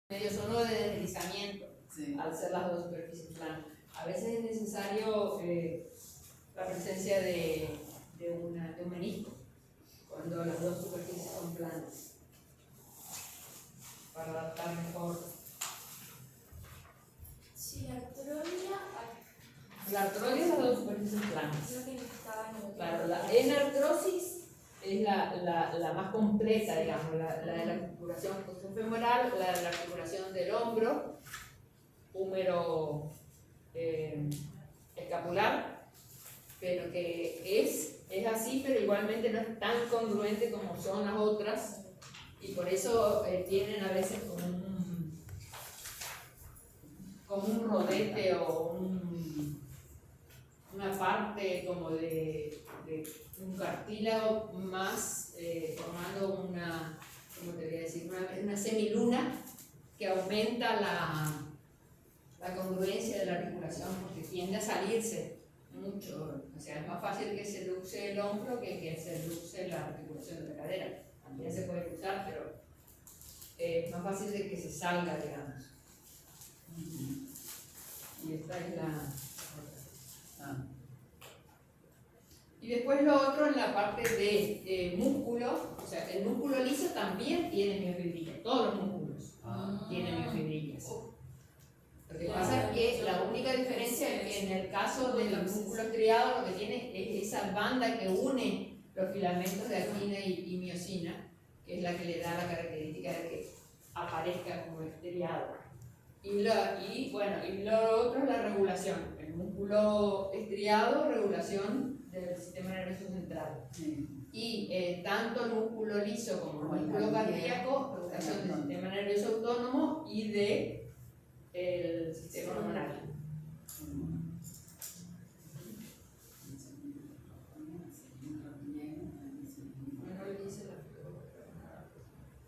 medio sonoro de deslizamiento, Sí. al ser las dos superficies planas. A veces es necesario la presencia de un menisco, cuando las dos superficies son planas, para adaptar mejor. Sí, la artrolia. La artrolia es las dos superficies planas. Creo que estaba en el Claro, la enartrosis es la más completa, digamos, la de la articulación femoral, la de la articulación del hombro, húmero escapular, pero que es así, pero igualmente no es tan congruente como son las otras, y por eso tienen a veces como un rodete o una parte como de un cartílago más, formando una, ¿cómo te voy a decir? Una semiluna que aumenta la congruencia de la articulación, porque tiende a salirse mucho. O sea, es más fácil que se luxe el hombro que se luxe la articulación de la cadera. También se puede luxar, pero es más fácil de que se salga, digamos. Y esta es la... Y después lo otro en la parte de músculo, o sea, el músculo liso también tiene miofibrillas, todos los músculos tienen miofibrillas. Lo que pasa es que la única diferencia es que en el caso del músculo estriado lo que tiene es esa banda que une los filamentos de actina y miosina, que es la que le da la característica de que aparezca como estriado. Y lo otro es la regulación. El músculo estriado, regulación del sistema nervioso central. Sí. Y tanto el músculo liso como el músculo cardíaco, regulación del sistema nervioso autónomo y del sistema hormonal.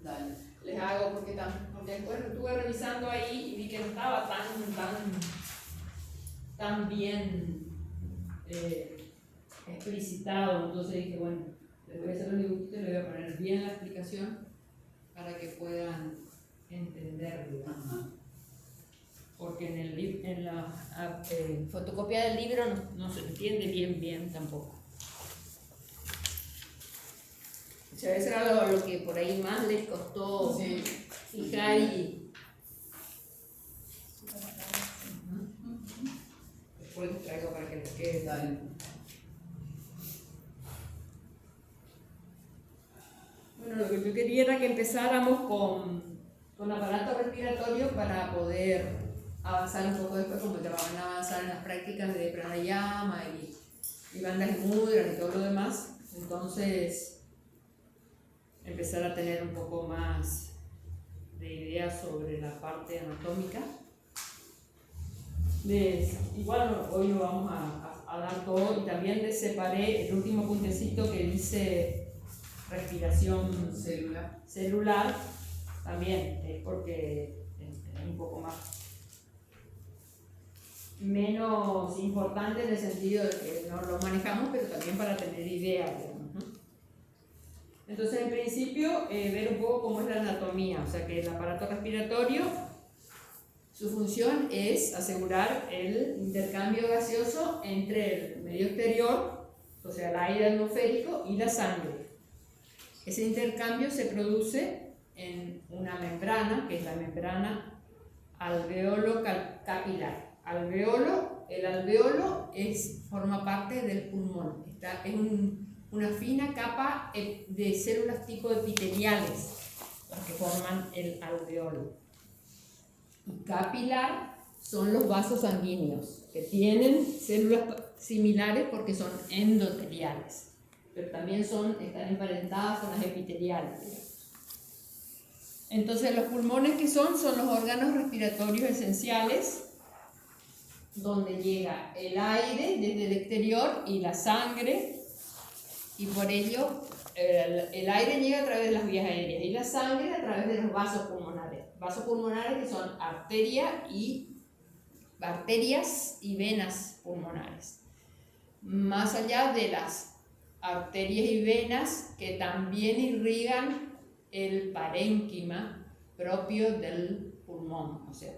Dale. Les hago porque después estuve revisando ahí y vi que no estaba tan bien explicitado, entonces dije, bueno, les voy a hacer un dibujito y les voy a poner bien la explicación para que puedan entenderlo. Porque en la fotocopia del libro no se entiende bien tampoco. O sea, eso era lo que por ahí más les costó fijar y... Después les traigo para que les quede. Dale. Bueno, lo que yo quería era que empezáramos con aparato respiratorio para poder avanzar un poco después, como te van a avanzar en las prácticas de pranayama y bandas y mudras y todo lo demás. Entonces, empezar a tener un poco más de ideas sobre la parte anatómica. Igual hoy lo vamos a dar todo, y también les separé el último puntecito que dice respiración celular, también es porque es un poco más menos importante en el sentido de que no lo manejamos, pero también para tener ideas, digamos, ¿no? Entonces, en principio, ver un poco cómo es la anatomía, o sea que el aparato respiratorio, su función es asegurar el intercambio gaseoso entre el medio exterior, o sea, el aire atmosférico, y la sangre. Ese intercambio se produce en una membrana, que es la membrana alveolo-capilar. El alveolo forma parte del pulmón, es una fina capa de células tipo epiteliales las que forman el alveolo. Y capilar son los vasos sanguíneos, que tienen células similares porque son endoteliales, pero también están emparentadas con las epiteliales, digamos. Entonces, los pulmones que son los órganos respiratorios esenciales, donde llega el aire desde el exterior y la sangre, y por ello el aire llega a través de las vías aéreas y la sangre a través de los vasos pulmonares que son arterias y venas pulmonares, más allá de las arterias y venas que también irrigan el parénquima propio del pulmón. pulmón. O sea,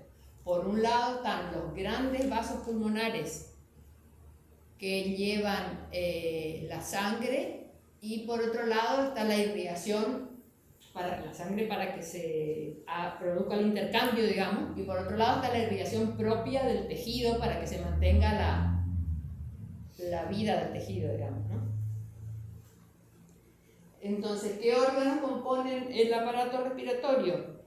por un lado están los grandes vasos pulmonares que llevan la sangre, y por otro lado está la irrigación para la sangre para que se produzca el intercambio, digamos, y por otro lado está la irrigación propia del tejido para que se mantenga la vida del tejido, digamos, ¿no? Entonces, ¿qué órganos componen el aparato respiratorio?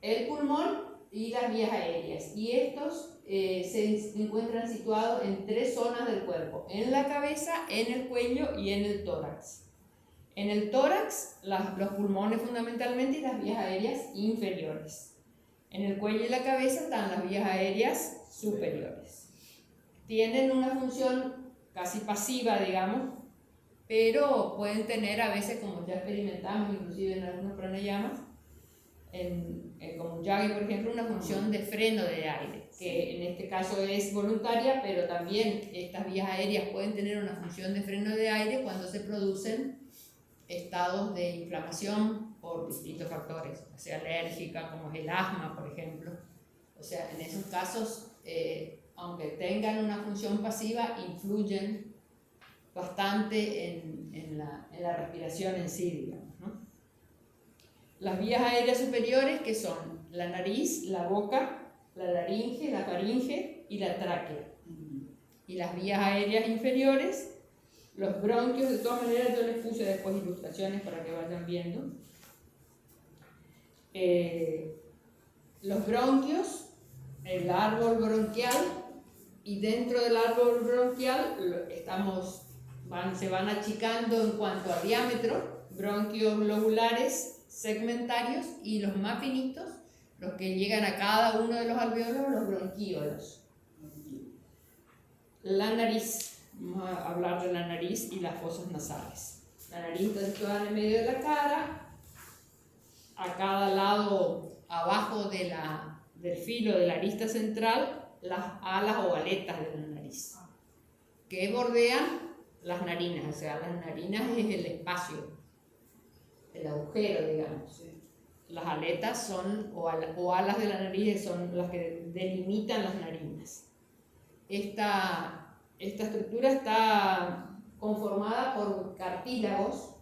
El pulmón y las vías aéreas, y estos se encuentran situados en 3 zonas del cuerpo: en la cabeza, en el cuello y en el tórax. En el tórax, los pulmones fundamentalmente y las vías aéreas inferiores. En el cuello y la cabeza están las vías aéreas superiores. Tienen una función casi pasiva, digamos, pero pueden tener a veces, como ya experimentamos inclusive en algunos pranayamas, como Ujjayi, por ejemplo, una función de freno de aire, que en este caso es voluntaria, pero también estas vías aéreas pueden tener una función de freno de aire cuando se producen estados de inflamación por distintos factores, o sea, alérgica, como es el asma, por ejemplo. O sea, en esos casos, aunque tengan una función pasiva, influyen bastante en la respiración en sí, digamos, ¿no? Las vías aéreas superiores, que son la nariz, la boca, la laringe, la faringe y la tráquea. Y las vías aéreas inferiores, los bronquios. De todas maneras yo les puse después ilustraciones para que vayan viendo. Los bronquios, el árbol bronquial, y dentro del árbol bronquial se van achicando en cuanto a diámetro, bronquios lobulares, segmentarios, y los más finitos, los que llegan a cada uno de los alveolos, los bronquíolos. La nariz. Vamos a hablar de la nariz y las fosas nasales. La nariz está situada en el medio de la cara, a cada lado, abajo del filo de la arista central, las alas o aletas de la nariz, que bordean las narinas. O sea, las narinas es el espacio, el agujero, digamos. Las aletas o alas de la nariz son las que delimitan las narinas. Esta estructura está conformada por cartílagos,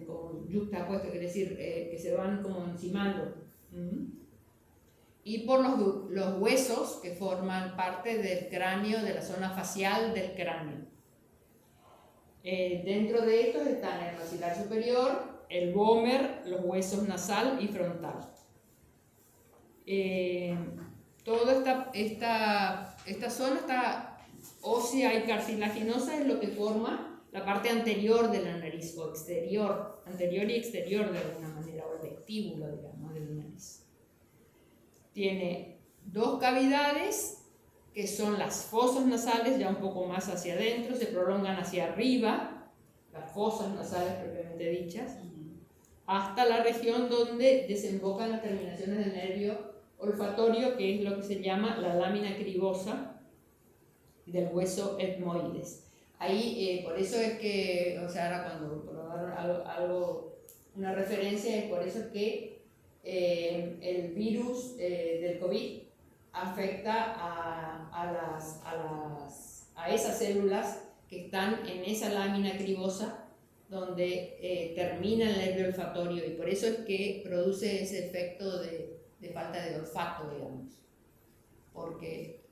como yuxtapuestos, quiere decir que se van como encimando, y por los huesos que forman parte del cráneo, de la zona facial del cráneo. Dentro de estos están el maxilar superior, el vómer, los huesos nasal y frontal. Toda esta zona está ósea y cartilaginosa, es lo que forma la parte anterior de la nariz, o anterior y exterior de alguna manera, o el vestíbulo, digamos, de la nariz. Tiene 2 cavidades, que son las fosas nasales, ya un poco más hacia adentro, se prolongan hacia arriba, las fosas nasales propiamente dichas, hasta la región donde desembocan las terminaciones del nervio olfatorio, que es lo que se llama la lámina cribosa del hueso etmoides. Ahí, por eso es que, o sea, ahora cuando dar una referencia, es por eso que el virus del COVID afecta a esas células que están en esa lámina cribosa donde termina el nervio olfatorio, y por eso es que produce ese efecto de falta de olfato, digamos, porque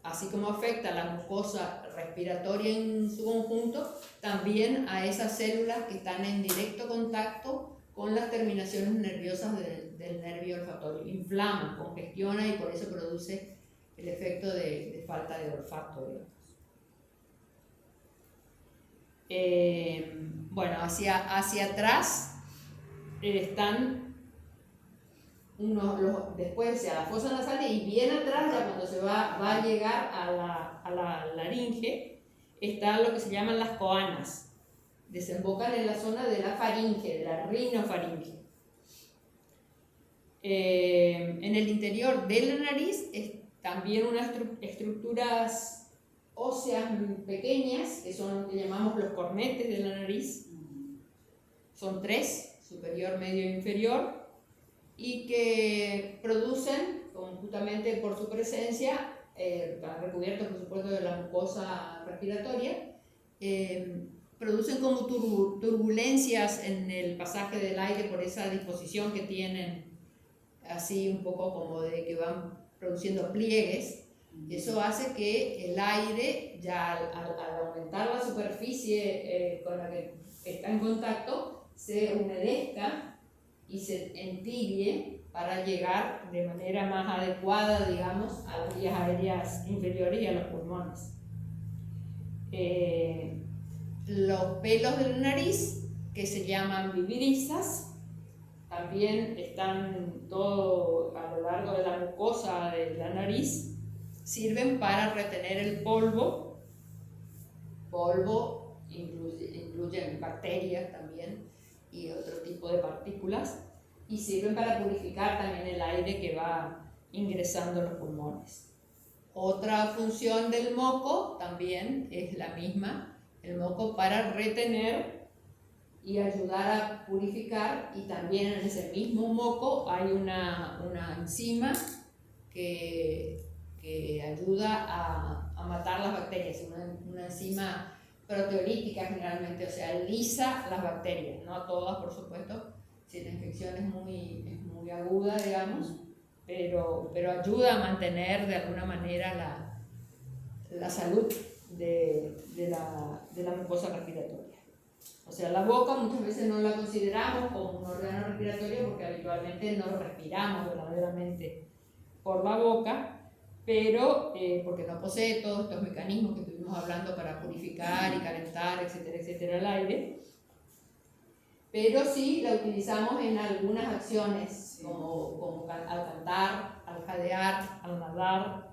así como afecta a la mucosa respiratoria en su conjunto, también a esas células que están en directo contacto con las terminaciones nerviosas del nervio olfatorio. Inflama, congestiona, y por eso produce el efecto de falta de olfato, digamos. Bueno, hacia atrás están después a la fosa nasal, y bien atrás, ya cuando se va a llegar a la laringe, está lo que se llaman las coanas. Desembocan en la zona de la faringe, de la rinofaringe. En el interior de la nariz también unas estructuras óseas pequeñas, que son lo que llamamos los cornetes de la nariz. Son 3, superior, medio e inferior. y que producen, justamente por su presencia, recubiertos por supuesto de la mucosa respiratoria, producen como turbulencias en el pasaje del aire por esa disposición que tienen, así un poco como de que van produciendo pliegues. Eso hace que el aire, ya al aumentar la superficie con la que está en contacto, se humedezca y se entibie para llegar de manera más adecuada, digamos, a las vías aéreas inferiores y a los pulmones. Los pelos de la nariz, que se llaman vivirizas, también están todo a lo largo de la mucosa de la nariz, sirven para retener el polvo. Polvo incluyen bacterias también y otro tipo de partículas, y sirven para purificar también el aire que va ingresando a los pulmones. Otra función del moco también es la misma, el moco para retener y ayudar a purificar, y también en ese mismo moco hay una enzima que ayuda a matar las bacterias, una enzima proteolítica generalmente, o sea, lisa las bacterias, no todas por supuesto, si la infección es muy aguda, digamos, pero ayuda a mantener de alguna manera la salud de la mucosa respiratoria. O sea, la boca muchas veces no la consideramos como un órgano respiratorio porque habitualmente no respiramos verdaderamente por la boca, pero porque no posee todos estos mecanismos que estuvimos hablando para purificar y calentar, etcétera, etcétera, el aire, pero sí la utilizamos en algunas acciones, como al cantar, al jadear, al nadar.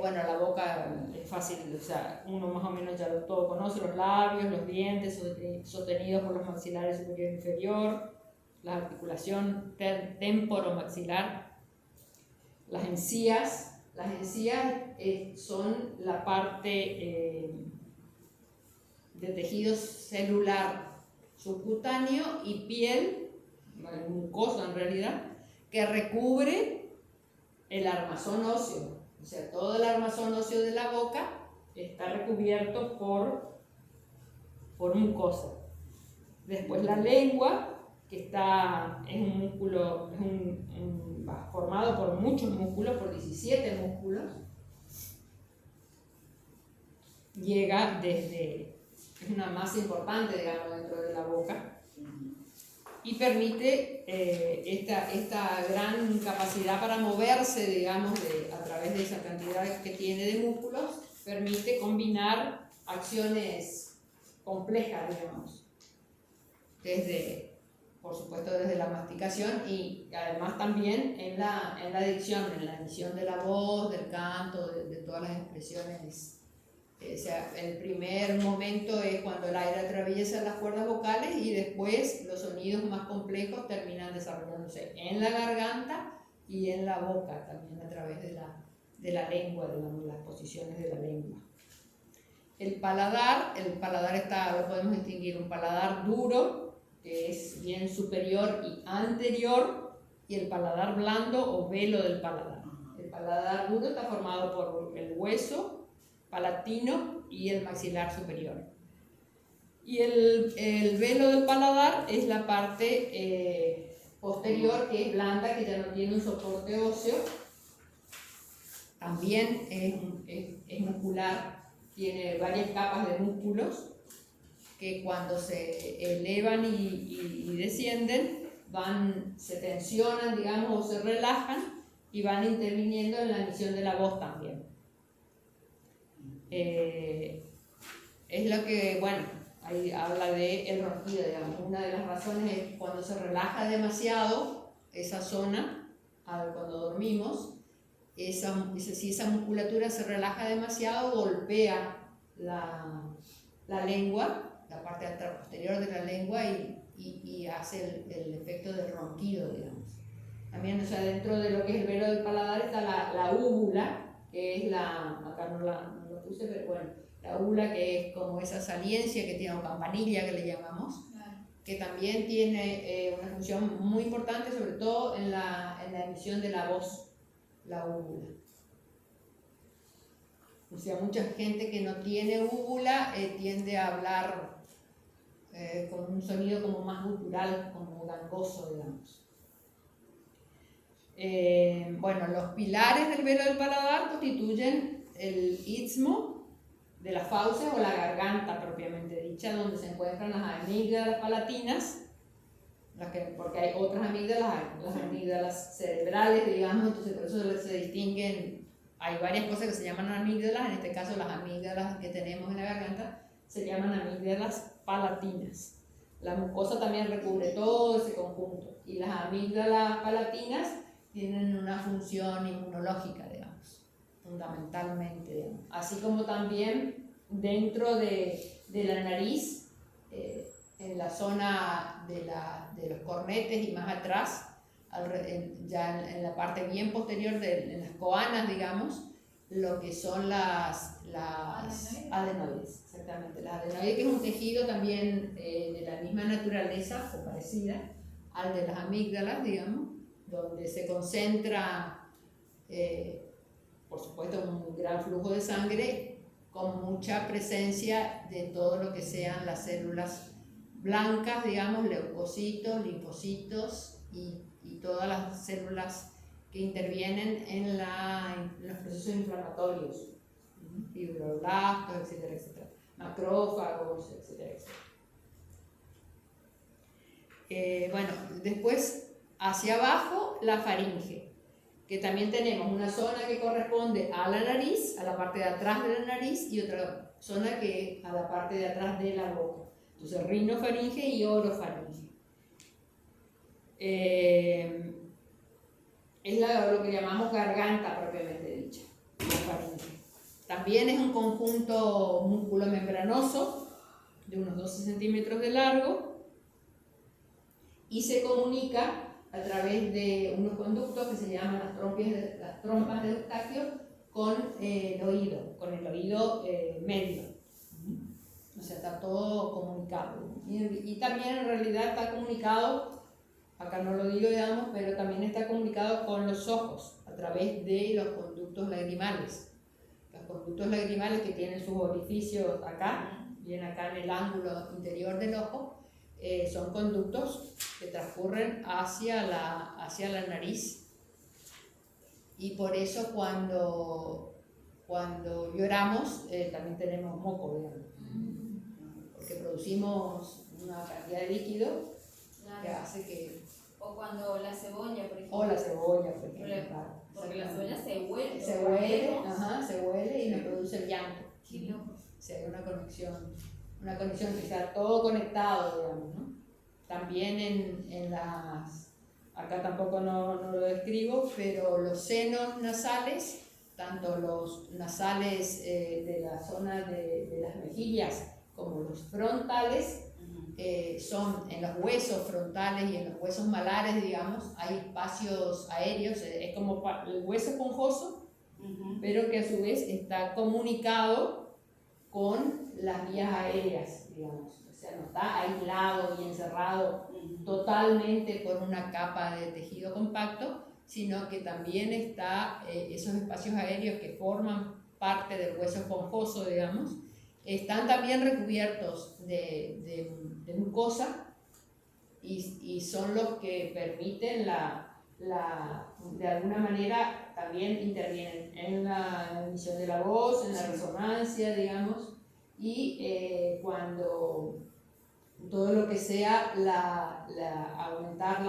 Bueno, la boca es fácil, o sea, uno más o menos ya todo conoce: los labios, los dientes sostenidos por los maxilares superior e inferior, la articulación temporomaxilar, las encías. Las encías son la parte de tejido celular subcutáneo y piel, mucosa en realidad, que recubre el armazón óseo. O sea, todo el armazón óseo de la boca está recubierto por mucosa. Después la lengua, que es un músculo, formado por muchos músculos, por 17 músculos, llega es una masa importante, digamos, dentro de la boca, y permite esta gran capacidad para moverse, digamos, a través de esa cantidad que tiene de músculos, permite combinar acciones complejas, digamos, por supuesto desde la masticación, y además también en la dicción, en la emisión de la voz, del canto, de todas las expresiones. O sea, el primer momento es cuando el aire atraviesa las cuerdas vocales, y después los sonidos más complejos terminan desarrollándose en la garganta y en la boca, también a través de la lengua, digamos, las posiciones de la lengua. El paladar lo podemos distinguir: un paladar duro, que es bien superior y anterior, y el paladar blando o velo del paladar. El paladar duro está formado por el hueso palatino y el maxilar superior. Y el velo del paladar es la parte posterior, que es blanda, que ya no tiene un soporte óseo. También es muscular, tiene varias capas de músculos que cuando se elevan y descienden se tensionan, digamos, o se relajan, y van interviniendo en la emisión de la voz también. Es lo que, bueno, ahí habla de el ronquido, digamos. Una de las razones es cuando se relaja demasiado esa zona, cuando dormimos, si esa musculatura se relaja demasiado, golpea la lengua, la parte posterior de la lengua, y hace el efecto del ronquido, digamos. También, o sea, dentro de lo que es el velo del paladar está la úvula, que es acá no lo puse, pero bueno, la úvula, que es como esa saliencia que tiene, o campanilla que le llamamos, que también tiene una función muy importante, sobre todo en la emisión de la voz, la úvula. O sea, mucha gente que no tiene úvula tiende a hablar con un sonido como más gutural, como gangoso, digamos. Bueno, los pilares del velo del paladar constituyen el istmo de las fauces o la garganta propiamente dicha, donde se encuentran las amígdalas palatinas, porque hay otras amígdalas, las amígdalas cerebrales, digamos, entonces por eso se distinguen, hay varias cosas que se llaman amígdalas, en este caso las amígdalas que tenemos en la garganta se llaman amígdalas palatinas. La mucosa también recubre todo ese conjunto y las amígdalas palatinas tienen una función inmunológica, digamos, fundamentalmente, digamos. Así como también dentro de la nariz, en la zona de los cornetes y más atrás, ya en la parte bien posterior, en las coanas, digamos, lo que son las adenoides, exactamente. Las adenoides, que es un tejido también de la misma naturaleza o parecida al de las amígdalas, digamos, donde se concentra, por supuesto, un gran flujo de sangre con mucha presencia de todo lo que sean las células blancas, digamos, leucocitos, linfocitos y todas las células que intervienen en los procesos inflamatorios, fibroblastos, etcétera, etcétera, macrófagos, etcétera, etcétera. Bueno, después hacia abajo la faringe, que también tenemos una zona que corresponde a la nariz, a la parte de atrás de la nariz, y otra zona que a la parte de atrás de la boca. Entonces, rinofaringe y orofaringe. Es lo que llamamos garganta propiamente dicha, la faringe. También es un conjunto músculo-membranoso de unos 12 centímetros de largo y se comunica a través de unos conductos que se llaman las trompas de Eustaquio con el oído medio. O sea, está todo comunicado. Y también en realidad está comunicado, acá no lo digo, digamos, pero también está comunicado con los ojos a través de los conductos lagrimales. Los conductos lagrimales, que tienen sus orificios acá, bien acá en el ángulo interior del ojo, son conductos que transcurren hacia la nariz. Y por eso cuando lloramos también tenemos moco, digamos, porque producimos una cantidad de líquido que hace que... O cuando la cebolla, por ejemplo. O la cebolla, por ejemplo, claro. Porque la cebolla se huele. Se huele y me produce el llanto. Qué loco. O sea, hay una conexión que está todo conectado, digamos, ¿no? También en las... Acá tampoco no lo describo, pero los senos nasales, tanto los nasales de la zona de las mejillas como los frontales, son en los huesos frontales y en los huesos malares, digamos, hay espacios aéreos, es como el hueso esponjoso, pero que a su vez está comunicado con las vías aéreas, digamos. O sea, no está aislado y encerrado totalmente por una capa de tejido compacto, sino que también está esos espacios aéreos que forman parte del hueso esponjoso, digamos, están también recubiertos de mucosa y son los que permiten de alguna manera también intervienen en la emisión de la voz, en la resonancia, digamos, y cuando todo lo que sea aumentar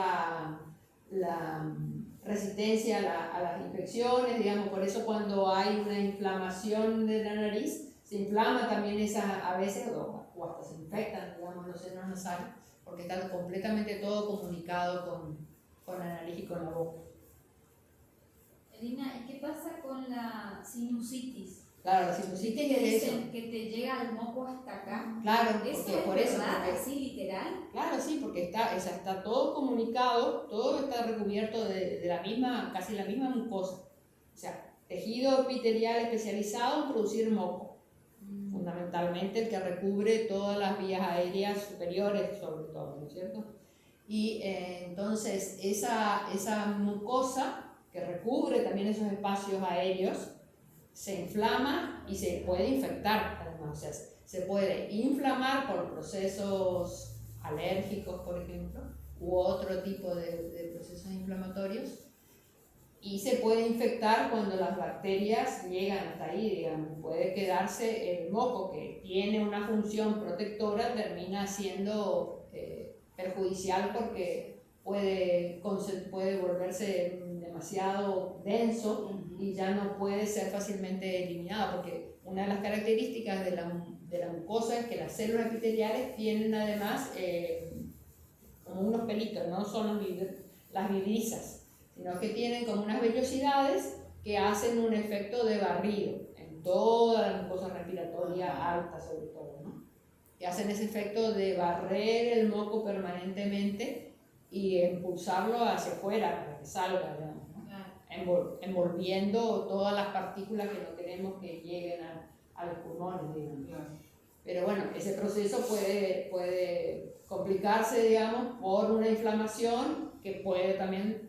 la resistencia a las infecciones, digamos, por eso cuando hay una inflamación de la nariz, se inflama también a veces, o hasta se infectan, digamos, los senos nasales, porque está completamente todo comunicado con la nariz y con la boca. Elina, ¿y qué pasa con la sinusitis? Claro, la sinusitis es eso. Que te llega el moco hasta acá. Claro, ¿Eso porque es por eso. verdad, así literal? Claro, sí, porque está todo comunicado, todo está recubierto de casi la misma mucosa. O sea, tejido epitelial especializado en producir moco, fundamentalmente el que recubre todas las vías aéreas superiores, sobre todo, ¿no es cierto? Y entonces esa mucosa que recubre también esos espacios aéreos se inflama y se puede infectar, además. O sea, se puede inflamar por procesos alérgicos, por ejemplo, u otro tipo de procesos inflamatorios, y se puede infectar cuando las bacterias llegan hasta ahí, digamos. Puede quedarse el moco, que tiene una función protectora, termina siendo perjudicial porque puede volverse demasiado denso y ya no puede ser fácilmente eliminado, porque una de las características de la mucosa es que las células epiteliales tienen además como unos pelitos, no son las viridisas, sino que tienen como unas vellosidades que hacen un efecto de barrido en toda la mucosa respiratoria alta, sobre todo, ¿no? Que hacen ese efecto de barrer el moco permanentemente y impulsarlo hacia afuera para que salga, digamos, ¿no? Claro. Envolviendo todas las partículas que no queremos que lleguen a los pulmones, digamos. Claro. Pero bueno, ese proceso puede complicarse, digamos, por una inflamación que puede también,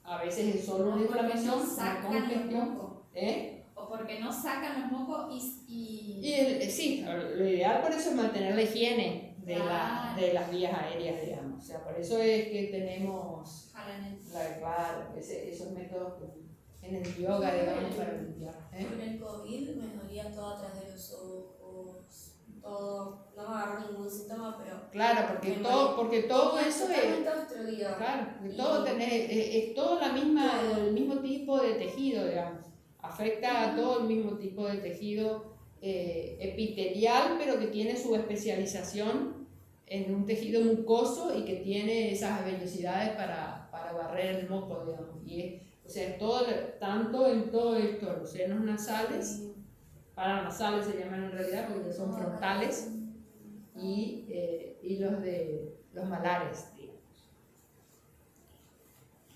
a veces es solo una inflamación, No una sacan los congestión. mocos. ¿Eh? O porque no sacan los mocos Sí, lo ideal por eso es mantener la higiene Claro. de las vías aéreas, digamos. O sea, por eso es que tenemos jalan el... claro, esos métodos en el yoga, digamos, para limpiar. Con el COVID me dolía todo atrás de los ojos, todo, no me agarró ningún síntoma, pero Claro, porque todo eso es... totalmente obstruido. Claro, porque todo es todo el mismo tipo de tejido, digamos. Afecta a todo el mismo tipo de tejido epitelial, pero que tiene su especialización en un tejido mucoso y que tiene esas vellosidades para barrer el moco, digamos. O sea, tanto en todo esto, los senos nasales, paranasales se llaman en realidad porque son frontales, y los malares, digamos.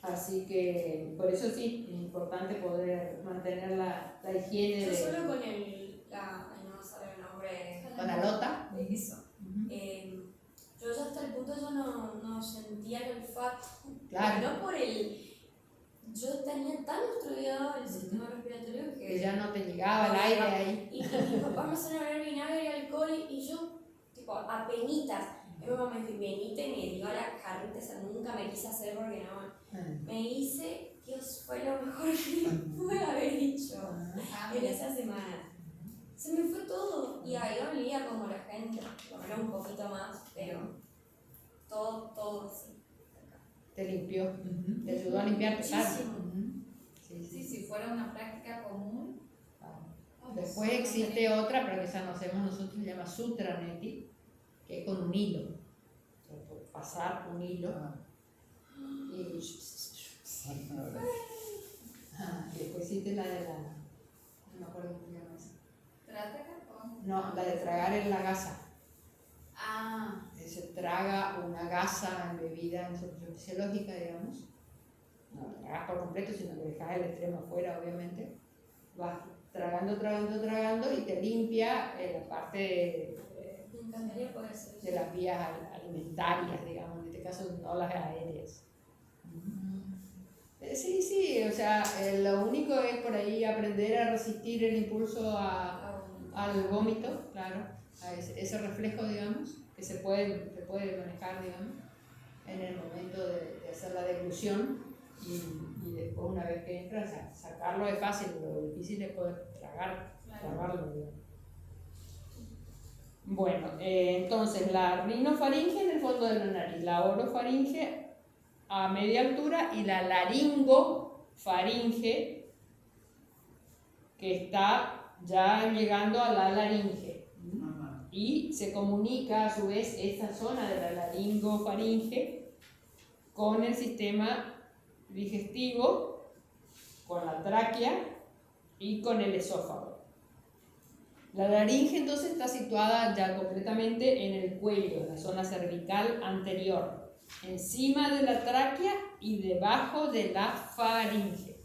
Así que por eso sí, es importante poder mantener la higiene Yo de... solo con ay, no sabe el nombre. ¿Con la lota? Eso. Yo ya hasta el punto yo no sentía el olfato. Claro. No por yo tenía tan obstruido el sistema respiratorio Que ya no te llegaba el aire ahí. Y mis papás me hacían hablar vinagre y alcohol y yo, tipo, apenitas. Mi mamá me dijo, venite y me dio la carrita, esa nunca me quise hacer porque no. Me hice, Dios, fue lo mejor que pude haber hecho en esa semana. Se me fue todo y ahí olía como la gente, por lo menos un poquito más, pero todo así. Te limpió, te ayudó a limpiar. Muchísimo. Sí, si fuera una práctica común. Después existe otra, pero que esa no hacemos nosotros, se llama Sutra Neti, que es con un hilo. O sea, por pasar un hilo. Y después existe la de no me acuerdo cómo se llama esa. ¿Trátaca o...? No, la de tragar en la gasa. Se traga una gasa embebida en solución fisiológica, digamos. No la tragas por completo, sino que dejas el extremo afuera, obviamente. Vas tragando y te limpia la parte Me encantaría poder hacer eso. de las vías alimentarias, digamos, en este caso no las aéreas. Sí, o sea, lo único es por ahí aprender a resistir el impulso al vómito, claro, a ese reflejo, digamos, que se puede manejar, digamos, en el momento de hacer la deglución y después una vez que entra, sacarlo es fácil, lo difícil es poder tragarlo, digamos. Bueno, entonces la rinofaringe en el fondo de la nariz, la orofaringe a media altura y la laringofaringe que está ya llegando a la laringe. Y se comunica a su vez esta zona de la laringofaringe con el sistema digestivo, con la tráquea y con el esófago. La laringe entonces está situada ya completamente en el cuello, en la zona cervical anterior, encima de la tráquea y debajo de la faringe.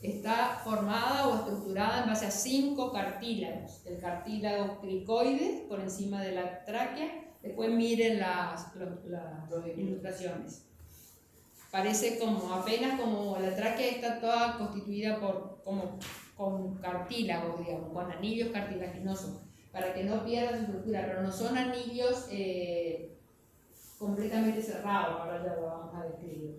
está formada o estructurada en base a 5 cartílagos. El cartílago cricoide por encima de la tráquea. Después miren las ilustraciones. Parece como apenas como la tráquea está toda constituida con cartílagos, digamos, con anillos cartilaginosos, para que no pierda su estructura, pero no son anillos completamente cerrados. Ahora ya lo vamos a describir.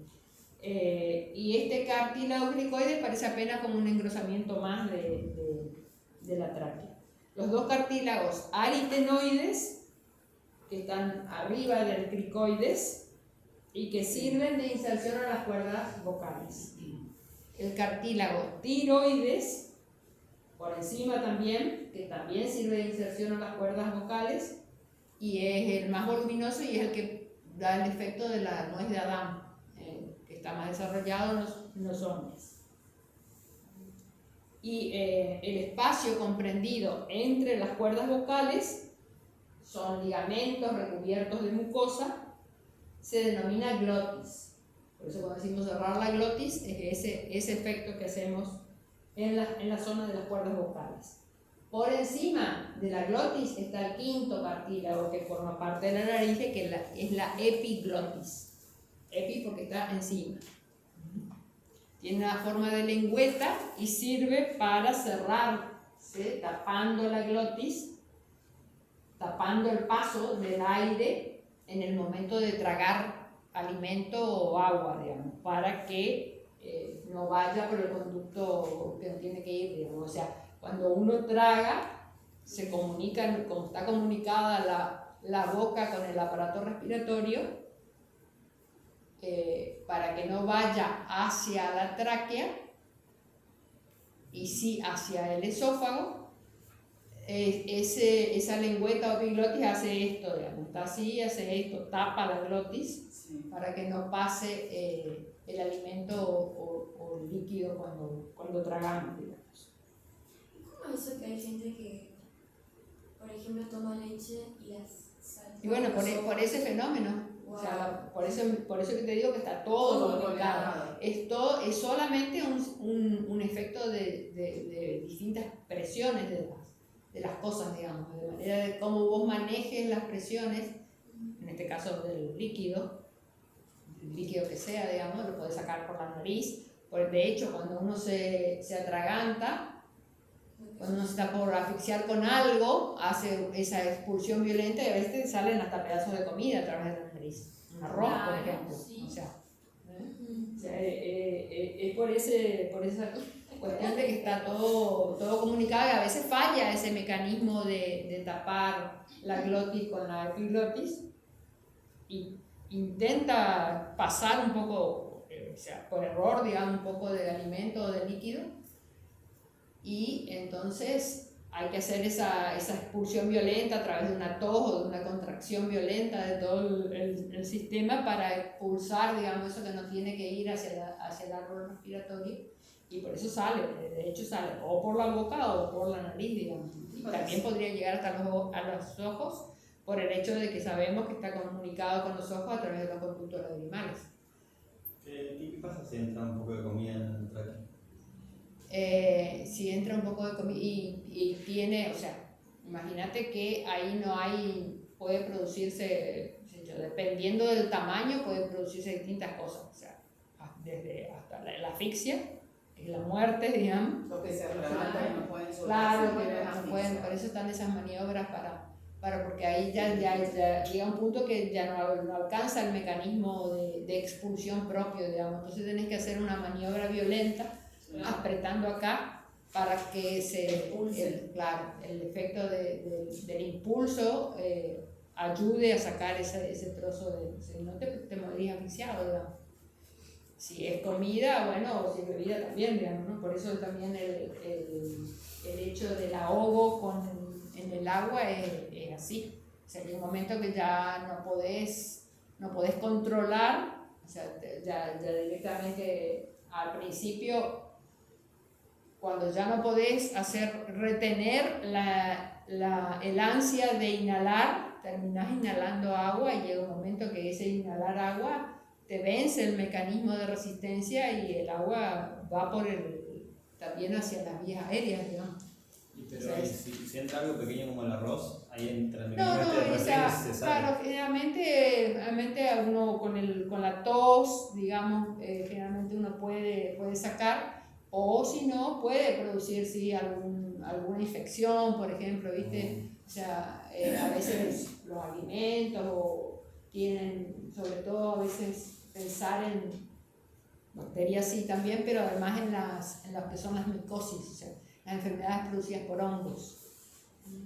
Y este cartílago cricoide parece apenas como un engrosamiento más de la tráquea. Los 2 cartílagos aritenoides, que están arriba del cricoides y que sirven de inserción a las cuerdas vocales. El cartílago tiroides, por encima también, que también sirve de inserción a las cuerdas vocales, y es el más voluminoso y es el que da el efecto de la nuez de Adán, que está más desarrollado en los hombres. Y el espacio comprendido entre las cuerdas vocales son ligamentos recubiertos de mucosa, se denomina glotis. Por eso cuando decimos cerrar la glotis, es ese efecto que hacemos en la zona de las cuerdas vocales. Por encima de la glotis está el 5.º cartílago que forma parte de la laringe, que es la epiglotis. Epi porque está encima. Tiene una forma de lengüeta y sirve para cerrarse tapando la glotis, tapando el paso del aire en el momento de tragar alimento o agua, digamos, para que no vaya por el conducto que no tiene que ir, digamos. O sea, cuando uno traga, se comunica, como está comunicada la boca con el aparato respiratorio, para que no vaya hacia la tráquea y sí hacia el esófago. Esa lengüeta o epiglotis hace esto, digamos, está así, hace esto, tapa la glotis, sí, para que no pase el alimento o el líquido cuando tragamos, digamos. ¿Cómo es eso que hay gente que, por ejemplo, toma leche y las salta? Y bueno, por ese fenómeno, wow. O sea, por eso que te digo que está todo comunicado. Esto es solamente un efecto de distintas presiones de las cosas, digamos, de manera de cómo vos manejes las presiones, en este caso del líquido que sea, digamos, lo podés sacar por la nariz. De hecho, cuando uno se atraganta, cuando uno está por asfixiar con algo, hace esa expulsión violenta y a veces salen hasta pedazos de comida a través de la nariz. Un arroz, por ejemplo. Sí. O sea, es por esa cuestión de que está todo comunicado y a veces falla ese mecanismo de tapar la glotis con la epiglotis y intenta pasar un poco, o sea, por error, digamos, un poco de alimento o de líquido, y entonces hay que hacer esa expulsión violenta a través de una tos o de una contracción violenta de todo el sistema para expulsar, digamos, eso que no tiene que ir hacia el árbol respiratorio. Y por eso sale, de hecho sale o por la boca o por la nariz, digamos. Y también podría llegar hasta a los ojos por el hecho de que sabemos que está comunicado con los ojos a través de los conductos lagrimales. ¿Qué pasa si entra un poco de comida en el tráqueo? Si entra un poco de comida y tiene, o sea, imagínate que ahí no hay, puede producirse, dependiendo del tamaño, puede producirse distintas cosas, o sea, desde hasta la asfixia, la muerte, digamos. Lo que se relaciona y no pueden soltar. Claro, que no pueden, por eso están esas maniobras porque ahí ya llega un punto que ya no alcanza el mecanismo de expulsión propio, digamos. Entonces tenés que hacer una maniobra violenta, apretando acá, para que el efecto del impulso ayude a sacar ese trozo si no te morirías asfixiado, digamos. Si es comida, bueno, o si es bebida también, digamos, ¿no? Por eso también el hecho del ahogo en el agua es así. O sea, hay un momento que ya no podés controlar, o sea, ya directamente al principio, cuando ya no podés retener el ansia de inhalar, terminás inhalando agua y llega un momento que ese inhalar agua te vence el mecanismo de resistencia y el agua va por también hacia las vías aéreas, digamos. Pero ahí, si entra algo pequeño como el arroz, ahí entra en el No, se sale. claro, generalmente uno con la tos, digamos, generalmente uno puede sacar, o si no, puede producir, sí, alguna infección, por ejemplo, ¿viste? O sea, a veces los alimentos o tienen, sobre todo a veces pensar en bacterias sí también, pero además en las que son las micosis, o sea, las enfermedades producidas por hongos.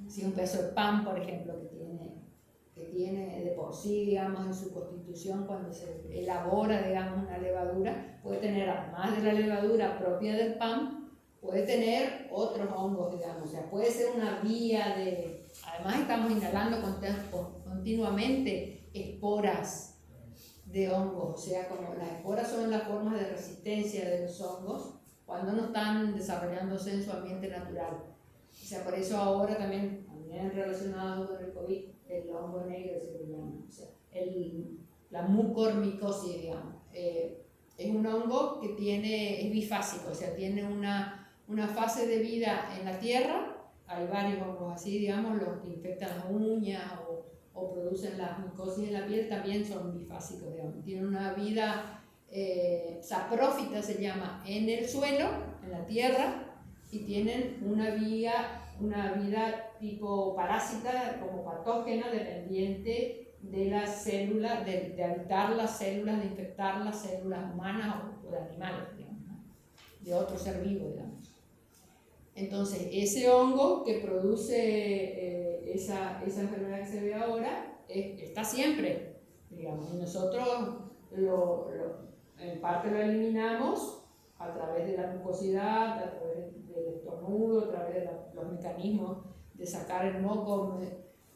Si un pedazo de pan, por ejemplo, que tiene de por sí, digamos, en su constitución, cuando se elabora, digamos, una levadura, puede tener, además de la levadura propia del pan, puede tener otros hongos, digamos, o sea, puede ser una vía de... Además estamos inhalando continuamente esporas de hongos, o sea, como las esporas son las formas de resistencia de los hongos cuando no están desarrollándose en su ambiente natural. O sea, por eso ahora también relacionado con el COVID, el hongo negro se llama, o sea, la mucormicosis, digamos. Es un hongo que es bifásico, o sea, tiene una fase de vida en la tierra. Hay varios hongos así, digamos, los que infectan las uñas o producen las micosis en la piel también son bifásicos, digamos. Tienen una vida saprófita, se llama, en el suelo, en la tierra, y tienen una vida tipo parásita, como patógena, dependiente de las células, de habitar las células, de infectar las células humanas o de animales, digamos, ¿no? De otro ser vivo, digamos. Entonces, ese hongo que produce esa enfermedad que se ve ahora está siempre, digamos, y nosotros en parte lo eliminamos a través de la mucosidad, a través del estornudo, a través de los mecanismos de sacar el moco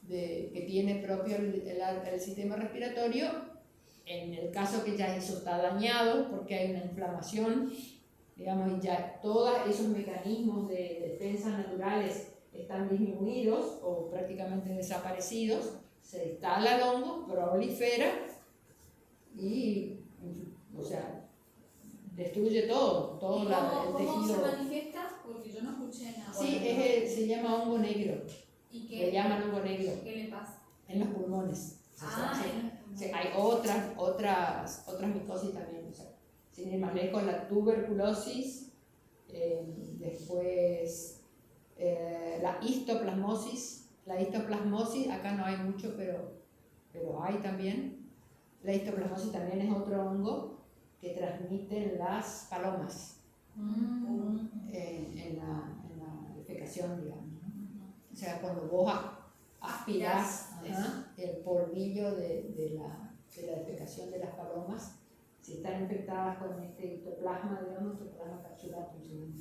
que tiene propio el sistema respiratorio. En el caso que ya eso está dañado porque hay una inflamación, digamos, y ya todos esos mecanismos de defensa naturales están disminuidos o prácticamente desaparecidos, se instala el hongo, prolifera y, o sea, destruye todo ¿Cómo, el cómo tejido. se manifiesta? Porque yo no escuché nada. Sí, se llama hongo negro. ¿Y Le llaman hongo negro. qué le pasa? En los pulmones. Sí. Hay otras micosis también. O sea, sin ir más lejos, la tuberculosis, después la histoplasmosis. La histoplasmosis, acá no hay mucho, pero hay también. La histoplasmosis también es otro hongo que transmiten las palomas en la defecación, digamos, ¿no? O sea, cuando vos aspirás el polvillo de la defecación de las palomas, si están infectadas con este histoplasma, digamos, histoplasma capsulatum,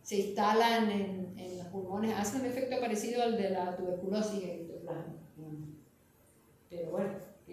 se instalan en los pulmones, hacen un efecto parecido al de la tuberculosis, el histoplasma, digamos. Pero bueno,